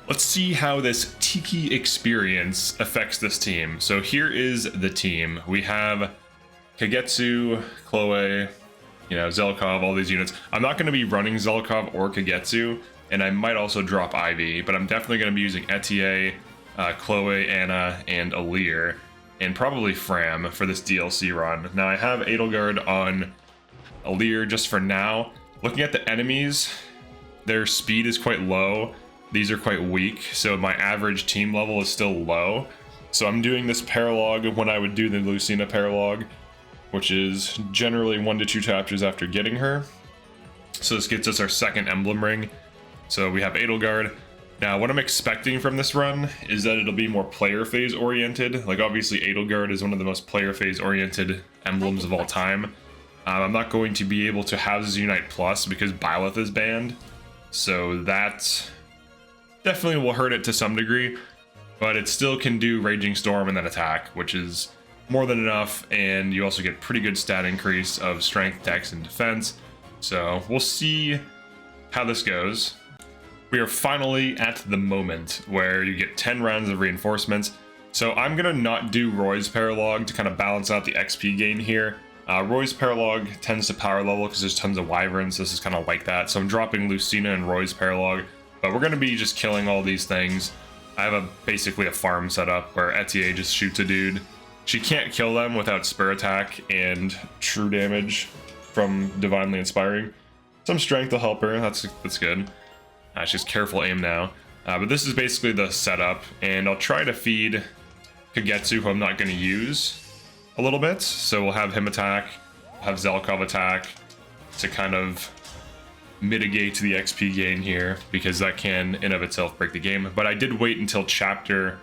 Let's see how this Tiki experience affects this team. So here is the team. We have Kagetsu, Chloe, Zelkov, all these units. I'm not going to be running Zelkov or Kagetsu, and I might also drop Ivy, but I'm definitely going to be using Etier, Chloe, Anna, and Alir, and probably Fram for this DLC run. Now I have Edelgard on Alir just for now. Looking at the enemies, their speed is quite low. These are quite weak, so my average team level is still low. So I'm doing this paralog when I would do the Lucina paralog, which is generally 1 to 2 chapters after getting her. So this gets us our second emblem ring. So we have Edelgard. Now what I'm expecting from this run is that it'll be more player phase oriented. Like obviously Edelgard is one of the most player phase oriented emblems of all time. I'm not going to be able to have this Unite Plus because Byleth is banned. So that definitely will hurt it to some degree, but it still can do Raging Storm and then attack, which is more than enough, and you also get pretty good stat increase of strength, dex, and defense. So we'll see how this goes. We are finally at the moment where you get 10 rounds of reinforcements. So I'm gonna not do Roy's paralog to kind of balance out the XP gain here. Roy's paralog tends to power level because there's tons of wyverns. This is kind of like that. So I'm dropping Lucina and Roy's paralog. But we're going to be just killing all these things. I have basically a farm set up where Etier just shoots a dude. She can't kill them without spur attack and true damage from Divinely Inspiring. Some strength will help her, that's good. She's careful aim now. But this is basically the setup, and I'll try to feed Kagetsu, who I'm not going to use, a little bit. So we'll have him attack, have Zelkov attack to kind of mitigate the XP gain here, because that can in of itself break the game. But I did wait until chapter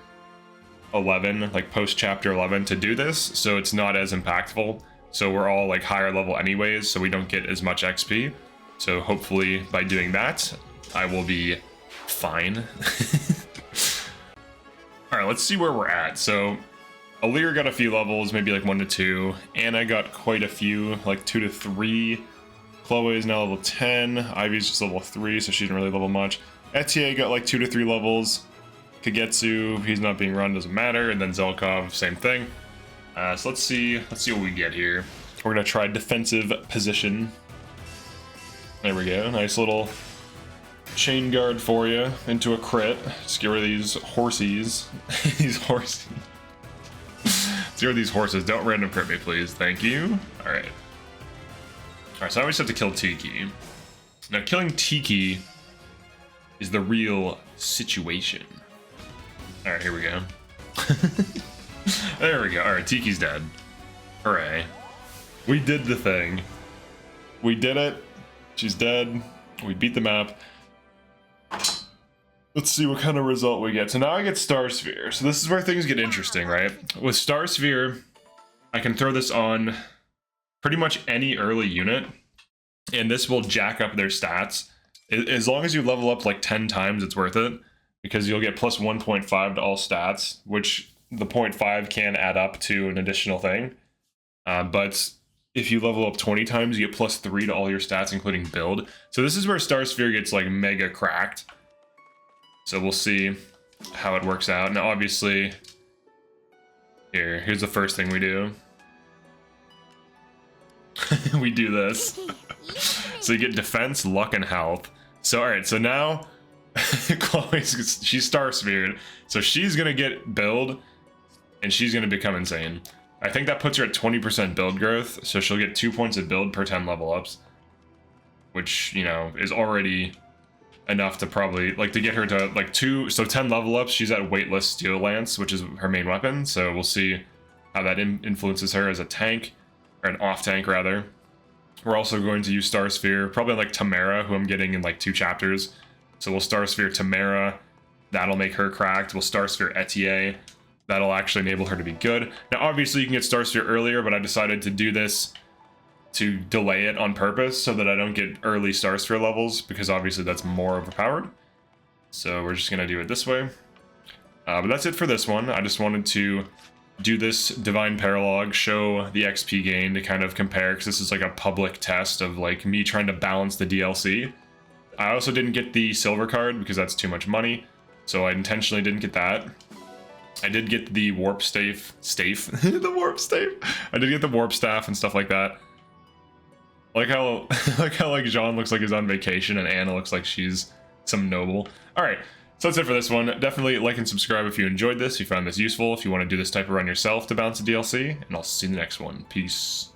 11, like post chapter 11, to do this, so it's not as impactful. So we're all like higher level anyways, so we don't get as much XP. So hopefully by doing that, I will be fine. All right, let's see where we're at. So Alir got a few levels, maybe like 1 to 2. Anna got quite a few, like 2 to 3. Chloe is now level 10. Ivy's just level 3, so she didn't really level much. Etier got like 2 to 3 levels. Kagetsu, he's not being run, doesn't matter. And then Zelkov, same thing. So let's see what we get here. We're gonna try defensive position. There we go, nice little chain guard for you into a crit. Just get rid of these horsies. These horses. Let's get rid of these horses. Don't random crit me, please. Thank you. All right. Alright, so I always have to kill Tiki. Now, killing Tiki is the real situation. Alright, here we go. There we go. Alright, Tiki's dead. Hooray. We did the thing. We did it. She's dead. We beat the map. Let's see what kind of result we get. So now I get Star Sphere. So this is where things get interesting, right? With Star Sphere, I can throw this on pretty much any early unit, and this will jack up their stats. As long as you level up like 10 times, it's worth it, because you'll get plus 1.5 to all stats, which the 0.5 can add up to an additional thing. But if you level up 20 times, you get plus 3 to all your stats, including build. So this is where Star Sphere gets like mega cracked. So we'll see how it works out. Now, obviously, here's the first thing we do. We do this. So you get defense, luck, and health. So alright, so now she's Star Sphered, so she's gonna get build, and she's gonna become insane. I think that puts her at 20% build growth, so she'll get 2 points of build per 10 level ups, which, is already enough to probably, like, to get her to, like, 10 level ups. She's at Weightless Steel Lance, which is her main weapon, so we'll see how that influences her as a tank. Or an off tank, rather. We're also going to use Star Sphere, probably like Tamara, who I'm getting in like 2 chapters. So we'll Star Sphere Tamara, that'll make her cracked. We'll Star Sphere Etier, that'll actually enable her to be good. Now obviously you can get Star Sphere earlier, but I decided to do this to delay it on purpose so that I don't get early Star Sphere levels, because obviously that's more overpowered. So we're just gonna do it this way. But that's it for this one. I just wanted to do this Divine Paralog, show the XP gain to kind of compare, because this is like a public test of like me trying to balance the DLC. I also didn't get the silver card because that's too much money. so I intentionally didn't get that. I did get the warp staff, the warp staff. I did get the warp staff and stuff like that. Like how, like Jean looks like he's on vacation and Anna looks like she's some noble. All right, so that's it for this one. Definitely like and subscribe if you enjoyed this, if you found this useful, if you want to do this type of run yourself to bounce a DLC, and I'll see you in the next one. Peace.